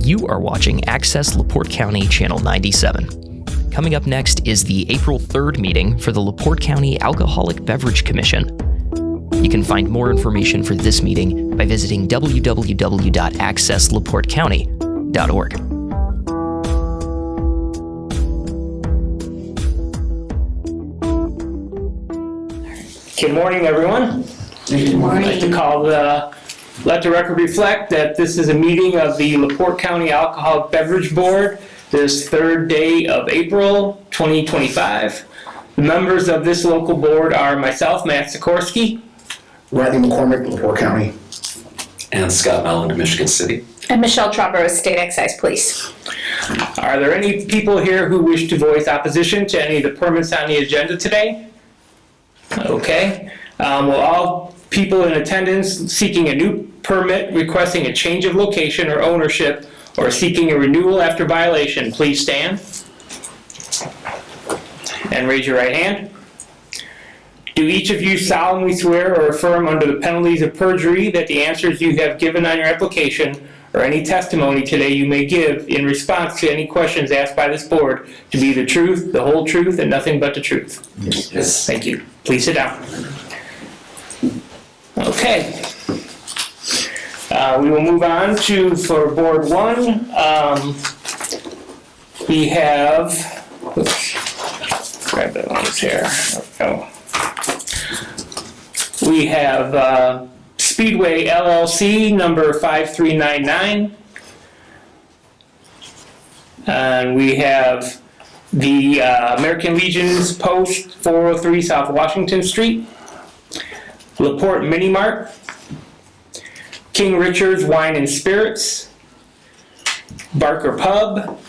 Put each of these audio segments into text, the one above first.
You are watching Access LaPorte County Channel 97. Coming up next is the April 3rd meeting for the LaPorte County Alcoholic Beverage Commission. You can find more information for this meeting by visiting www.accesslaportecounty.org. Good morning, everyone. Good morning. I'd like to let the record reflect that this is a meeting of the LaPorte County Alcoholic Beverage Board, this third day of April 2025. The members of this local board are myself, Matt Sikorsky, Rodney McCormick, LaPorte County. And Scott Melland, Michigan City. And Michelle Trombo, State Excise Police. Are there any people here who wish to voice opposition to any of the permits on the agenda today? Okay. Will all people in attendance seeking a new permit, requesting a change of location or ownership, or seeking a renewal after violation, please stand and raise your right hand. Do each of you solemnly swear or affirm under the penalties of perjury that the answers you have given on your application or any testimony today you may give in response to any questions asked by this board to be the truth, the whole truth, and nothing but the truth? Yes. Thank you. Please sit down. Okay. We will move on for Board 1. We have, oops, grab that one here. There we go. We have Speedway LLC number 5399. And we have the American Legion's Post 403 South Washington Street. LaPorte Mini Mart. King Richard's Wine and Spirits. Barker Pub.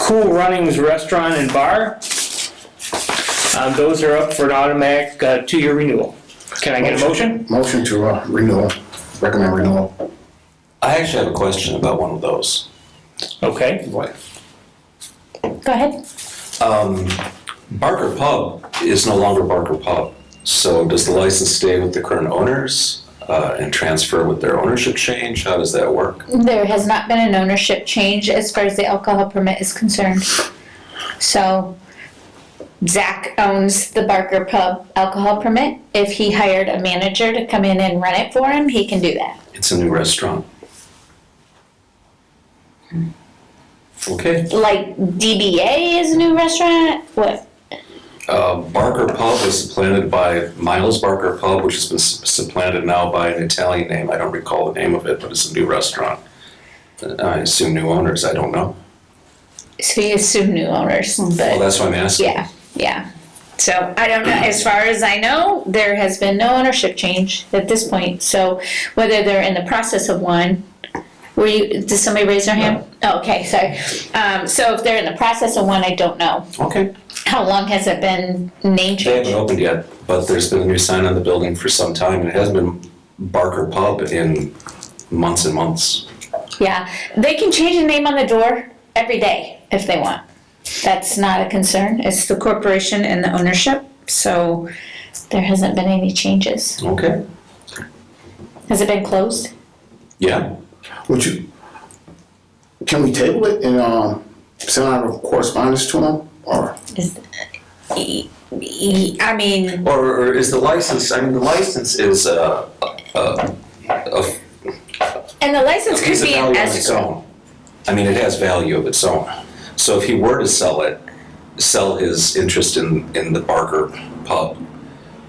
Cool Runnings Restaurant and Bar. Those are up for an automatic 2-year renewal. Can I get a motion? Motion to renewal. Recommend renewal. I actually have a question about one of those. Okay. What? Go ahead. Barker Pub is no longer Barker Pub. So does the license stay with the current owners and transfer with their ownership change? How does that work? There has not been an ownership change as far as the alcohol permit is concerned. So Zach owns the Barker Pub alcohol permit. If he hired a manager to come in and run it for him, he can do that. It's a new restaurant. Okay. Like DBA is a new restaurant? What? Barker Pub was supplanted by Miles Barker Pub, which has been supplanted now by an Italian name. I don't recall the name of it, but it's a new restaurant. I assume new owners, I don't know. So you assume new owners, but Well, that's what I'm asking. yeah. So I don't know, as far as I know, there has been no ownership change at this point. So whether they're in the process of one, did somebody raise their hand? Oh, okay, sorry. So if they're in the process of one, I don't know. Okay. How long has it been name They change? haven't opened yet, but there's been a new sign on the building for some time, and it hasn't been Barker Pub in months and months. Yeah, they can change the name on the door every day if they want. That's not a concern. It's the corporation and the ownership, so there hasn't been any changes. Okay. Has it been closed? Yeah. Can we table it and send out a correspondence to them? Or I mean, Or is the license, the license is a and the license could piece of be value an of its escrow. own. It has value of its own. So if he were to sell his interest in the Barker Pub,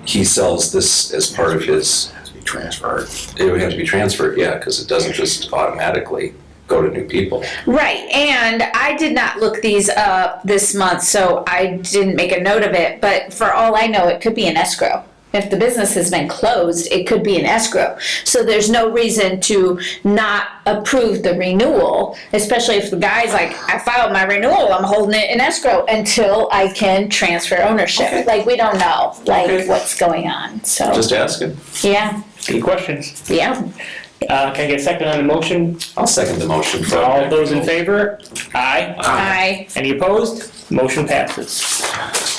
he sells this as part of his. it has to be transferred? It would have to be transferred, yeah, because it doesn't just automatically go to new people. Right, and I did not look these up this month, so I didn't make a note of it, but for all I know, it could be an escrow. If the business has been closed, it could be an escrow. So there's no reason to not approve the renewal, especially if the guy's like, I filed my renewal, I'm holding it in escrow until I can transfer ownership. Okay. Like, we don't know, Okay. what's going on, so, Just asking. yeah, Any questions? yeah. Can I get a second on the motion? I'll second the motion. for All those in favor? Aye. Aye. Any opposed? Motion passes.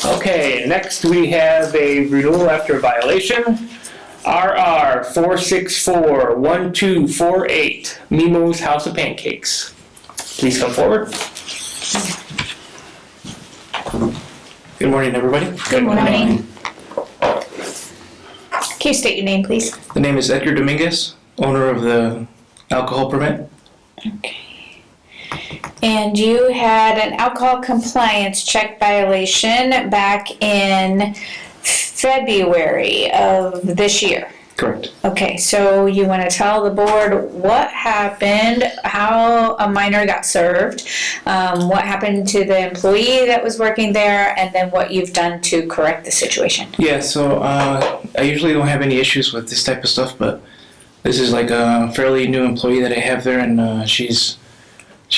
Okay, next we have a renewal after a violation. RR 4641248, Mimo's House of Pancakes. Please come forward. Good morning, everybody. Good morning. Can you state your name, please? The name is Edgar Dominguez, owner of the alcohol permit. Okay. And you had an alcohol compliance check violation back in February of this year. Correct. Okay, so you want to tell the board what happened, how a minor got served, what happened to the employee that was working there, and then what you've done to correct the situation. Yeah, so I usually don't have any issues with this type of stuff, but this is like a fairly new employee that I have there, and she's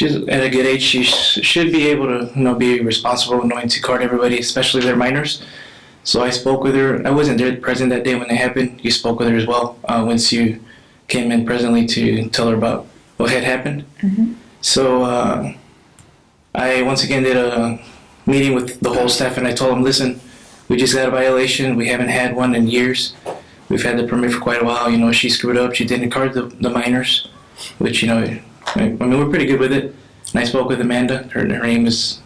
at a good age. She should be able to, be responsible, knowing to card everybody, especially their minors. So I spoke with her. I wasn't there present that day when it happened. You spoke with her as well once you came in presently to tell her about what had happened. Mm-hmm. So I once again did a meeting with the whole staff, and I told them, listen, we just got a violation. We haven't had one in years. We've had the permit for quite a while. She screwed up. She didn't card the minors, which, I mean, we're pretty good with it. And I spoke with Amanda. Her name is...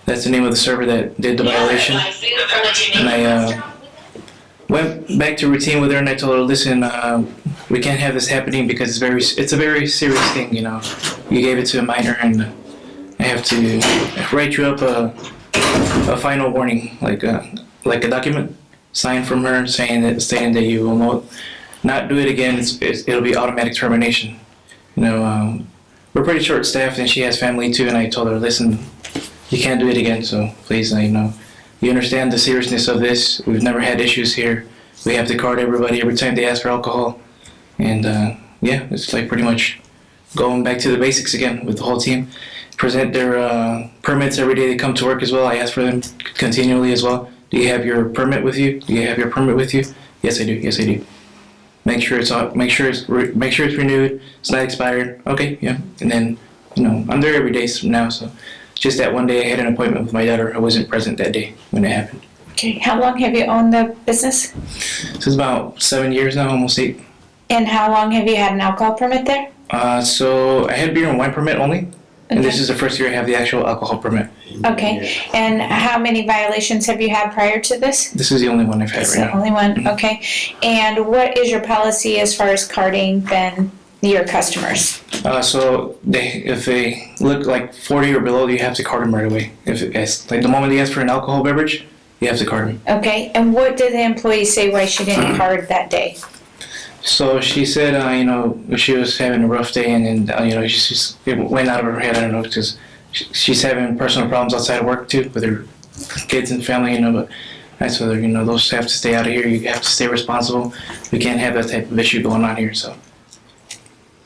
That's the name of the server that did the violation. And I went back to routine with her, and I told her, listen, we can't have this happening because it's a very serious thing, You gave it to a minor, and I have to write you up a final warning, like a document signed from her stating that you will not do it again. It'll be automatic termination. We're pretty short-staffed, and she has family too, and I told her, listen, you can't do it again, so please, you understand the seriousness of this. We've never had issues here. We have to card everybody every time they ask for alcohol. And it's like pretty much going back to the basics again with the whole team. Present their permits every day they come to work as well. I ask for them continually as well. Do you have your permit with you? Do you have your permit with you? Yes, I do. Yes, I do. Make sure it's renewed. It's not expired. Okay, yeah. And then, I'm there every day now, so. Just that one day I had an appointment with my daughter. I wasn't present that day when it happened. Okay, how long have you owned the business? This is about 7 years now, almost 8. And how long have you had an alcohol permit there? So I had beer and wine permit only, and this is the first year I have the actual alcohol permit. Okay, and how many violations have you had prior to this? This is the only one I've had It's right the now. only one, okay. And what is your policy as far as carding then your customers? So if they look like 40 or below, you have to card them right away. Like the moment they ask for an alcohol beverage, you have to card them. Okay, and what did the employee say why she didn't card that day? So she said, she was having a rough day, and then, it went out of her head. I don't know, because she's having personal problems outside of work too with her kids and family, But I told her, those have to stay out of here. You have to stay responsible. We can't have that type of issue going on here. So.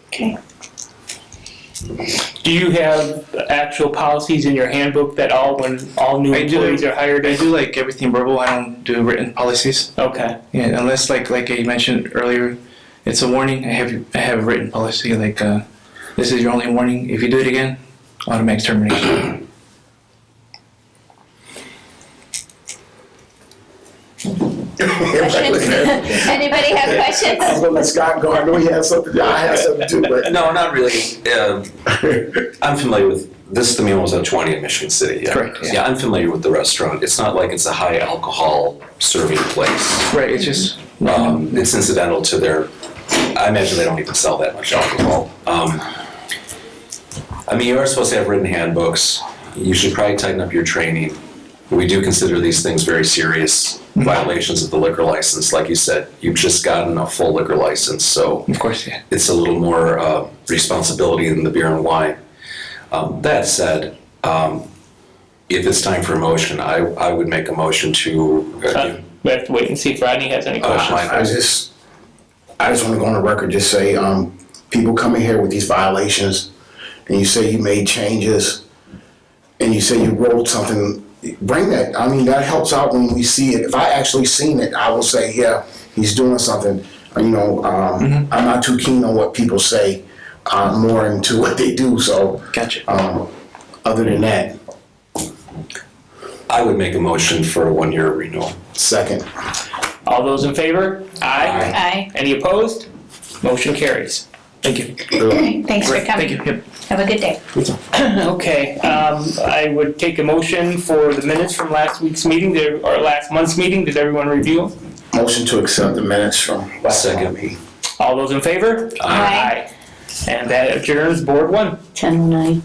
Okay. Do you have actual policies in your handbook that when all new employees are hired? I do like everything verbal. I don't do written policies. Okay. Yeah, unless like I mentioned earlier, it's a warning. I have a written policy like this is your only warning. If you do it again, automatic termination. Questions? Anybody have questions? I was gonna let Scott go. I know he has something. I have something too, but No, not really. I'm familiar with, this, the meal was at 20 in Michigan City. Yeah. Correct, yeah. Yeah, I'm familiar with the restaurant. It's not like it's a high alcohol serving place. Right. It's just It's incidental to I imagine they don't even sell that much alcohol. You are supposed to have written handbooks. You should probably tighten up your training. We do consider these things very serious violations of the liquor license. Like you said, you've just gotten a full liquor license, so of course, yeah. it's a little more responsibility than the beer and wine. That said, if it's time for a motion, I would make a motion to... We have to wait and see if Rodney has any questions. I just want to go on the record, just say, people coming here with these violations, and you say you made changes, and you say you wrote something, bring that. That helps out when we see it. If I actually seen it, I will say, yeah, he's doing something. I'm not too keen on what people say, more into what they do. So, Gotcha. Other than that, I would make a motion for a 1-year renewal. second. All those in favor? Aye. Aye. Any opposed? Motion carries. Thank you. Thanks for Thank coming. you. Yep. Have a good day. Okay, I would take a motion for the minutes from last week's meeting, or last month's meeting. Did everyone review them? Motion to accept the minutes from last Second. meeting. All those in favor? Aye. And that adjourns Board 1. 10:09.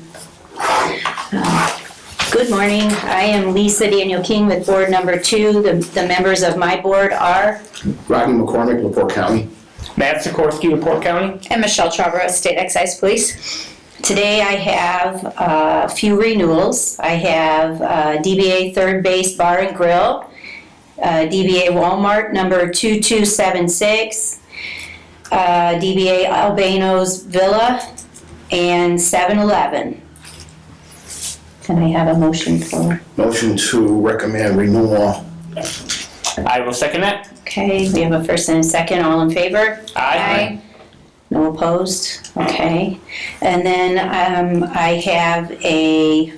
Good morning. I am Lisa Daniel King with Board Number 2. The members of my board are Rodney McCormick, LaPorte County. Matt Sikorsky, LaPorte County. And Michelle Charbonneau, State Excise Police. Today I have a few renewals. I have DBA Third Base Bar and Grill, DBA Walmart number 2276, DBA Albano's Villa, and 7-Eleven. Can I have a motion for? Motion to recommend renewal. I will second that. Okay, we have a first and a second. All in favor? Aye. No opposed? Okay. And then I have a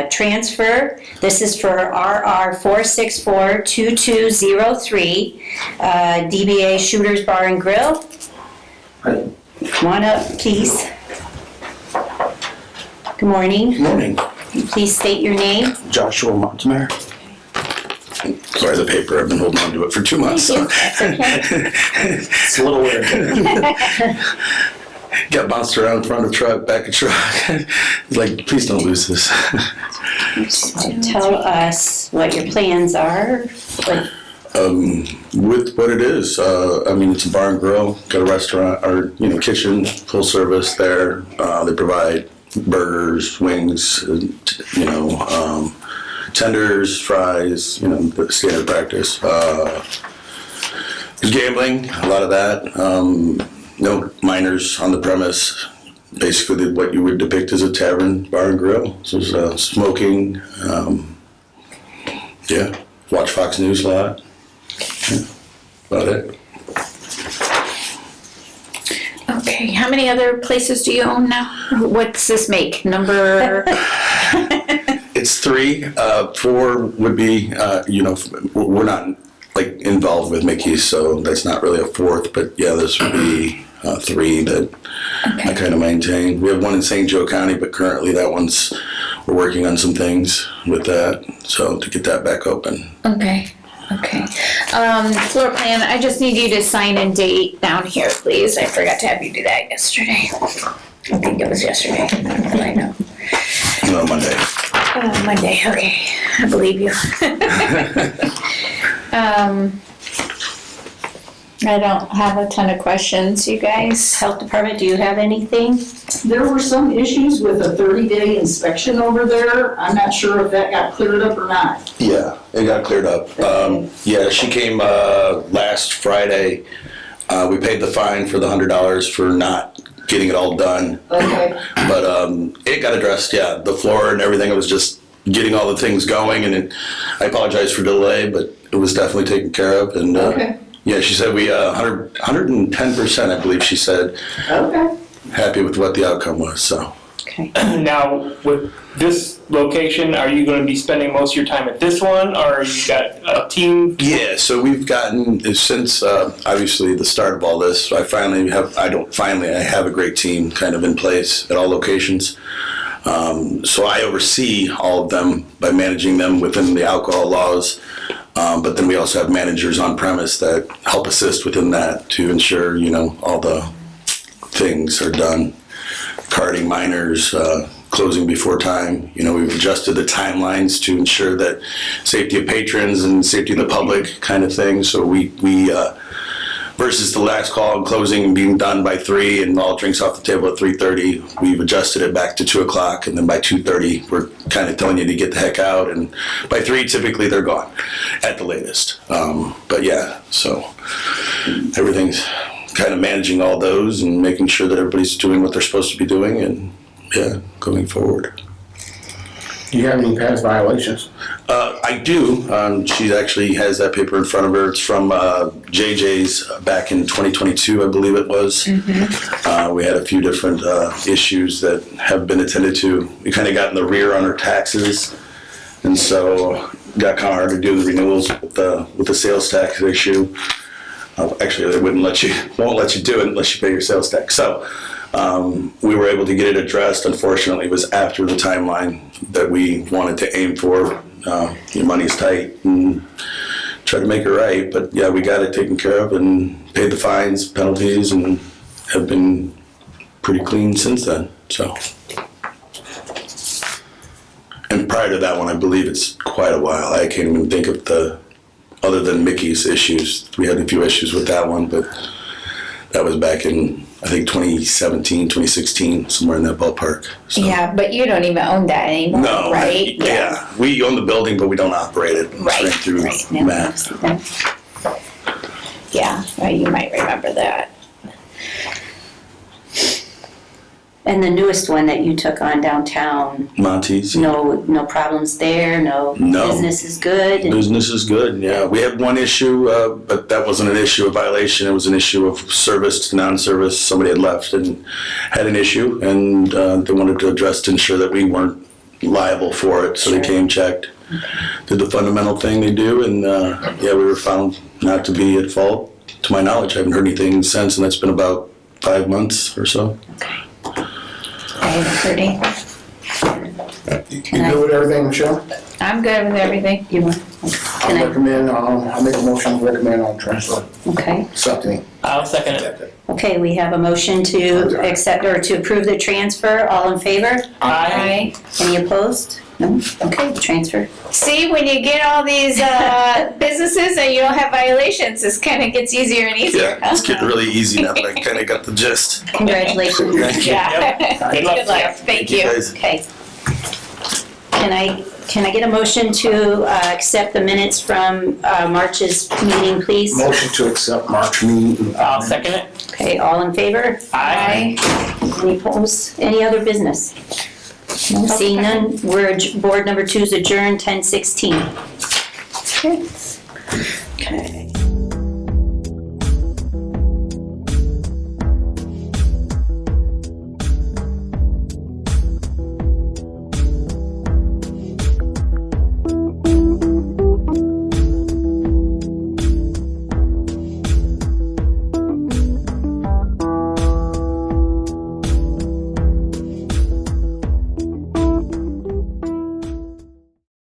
transfer. This is for RR 4642203, DBA Shooters Bar and Grill. Come on up, please. Good morning. Good morning, Please state your name. Joshua Montemare. Sorry, the paper, I've been holding on to it for 2 months. Thank you. That's okay. It's a little weird. Got bounced around in front of truck, back of truck. It's like, please don't lose this. So tell us what your plans are. With what it is, I mean, it's a bar and grill, got a restaurant, or, kitchen, full service there. They provide burgers, wings, tenders, fries, the standard practice. There's gambling, a lot of that. No minors on the premise. Basically, what you would depict as a tavern, bar and grill. So there's smoking. Watch Fox News a lot. Yeah, about it. Okay, how many other places do you own now? What's this make? Number? It's 3. 4 would be, we're not involved with Mickey's, so that's not really a 4th. But yeah, this would be 3 that I kind of maintain. We have one in St. Joe County, but currently we're working on some things with that, so to get that back open. Okay. Floor plan, I just need you to sign and date down here, please. I forgot to have you do that yesterday. I think it was yesterday. I know. No, Monday. Monday, okay. I believe you. I don't have a ton of questions, you guys. Health Department, do you have anything? There were some issues with a 30-day inspection over there. I'm not sure if that got cleared up or not. Yeah, it got cleared up. She came last Friday. We paid the fine for the $100 for not getting it all done. Okay. But it got addressed, the floor and everything. It was just getting all the things going, and I apologize for delay, but it was definitely taken care of. And Okay. yeah, she said we 110%, I believe she said. Okay. Happy with what the outcome was, so. Okay. Now, with this location, are you going to be spending most of your time at this one, or you got a team? Yeah, so we've gotten, since obviously the start of all this, I have a great team kind of in place at all locations. So I oversee all of them by managing them within the alcohol laws. But then we also have managers on premise that help assist within that to ensure, all the things are done. Carding minors, closing before time. We've adjusted the timelines to ensure that safety of patrons and safety of the public kind of thing. So we versus the last call and closing and being done by 3 and all drinks off the table at 3:30, we've adjusted it back to 2 o'clock, and then by 2:30 we're kind of telling you to get the heck out, and by 3 typically they're gone at the latest. But yeah, so everything's kind of managing all those and making sure that everybody's doing what they're supposed to be doing, and going forward. Do you have any past violations? I do. She actually has that paper in front of her. It's from JJ's back in 2022, I believe it was. Mm-hmm. We had a few different issues that have been attended to. We kind of got in the rear on her taxes, and so got kind of hard to do the renewals with the sales tax issue. Actually, they won't let you do it unless you pay your sales tax. So we were able to get it addressed. Unfortunately, it was after the timeline that we wanted to aim for. Your money's tight and try to make it right. But yeah, we got it taken care of and paid the fines, penalties, and have been pretty clean since then. So. And prior to that one, I believe it's quite a while. I can't even think of other than Mickey's issues. We had a few issues with that one, but that was back in, I think, 2017, 2016, somewhere in that ballpark. So. Yeah, but you don't even own that anymore, No, right? Yeah. We own the building, but we don't operate it. Right, Straight through right. Matt. Yeah, well, you might remember that. And the newest one that you took on downtown, Monty's. no problems there, no business is good? Business is good, yeah. We had one issue, but that wasn't an issue of violation. It was an issue of service to non-service. Somebody had left and had an issue, and they wanted to address to ensure that we weren't liable for it. So they came, checked, did the fundamental thing they do, and yeah, we were found not to be at fault. To my knowledge, I haven't heard anything since, and that's been about 5 months or so. I haven't heard anything. You good with everything, Michelle? I'm good with everything. You want? I'll make a motion to recommend on transfer. Okay. Accepting. I'll second it. Okay, we have a motion to accept or to approve the transfer. All in favor? Aye. Any opposed? No? Okay, transfer. See, when you get all these businesses and you don't have violations, this kind of gets easier and easier. Yeah, it's getting really easy now that I kind of got the gist. Congratulations. Yeah. Good luck. Good luck. Thank you. guys. Okay. Can I get a motion to accept the minutes from March's meeting, please? Motion to accept March meeting. I'll second it. Okay, all in favor? Aye. Any opposed? Any other business? No, seeing none, board number 2 is adjourned, 10:16. Okay.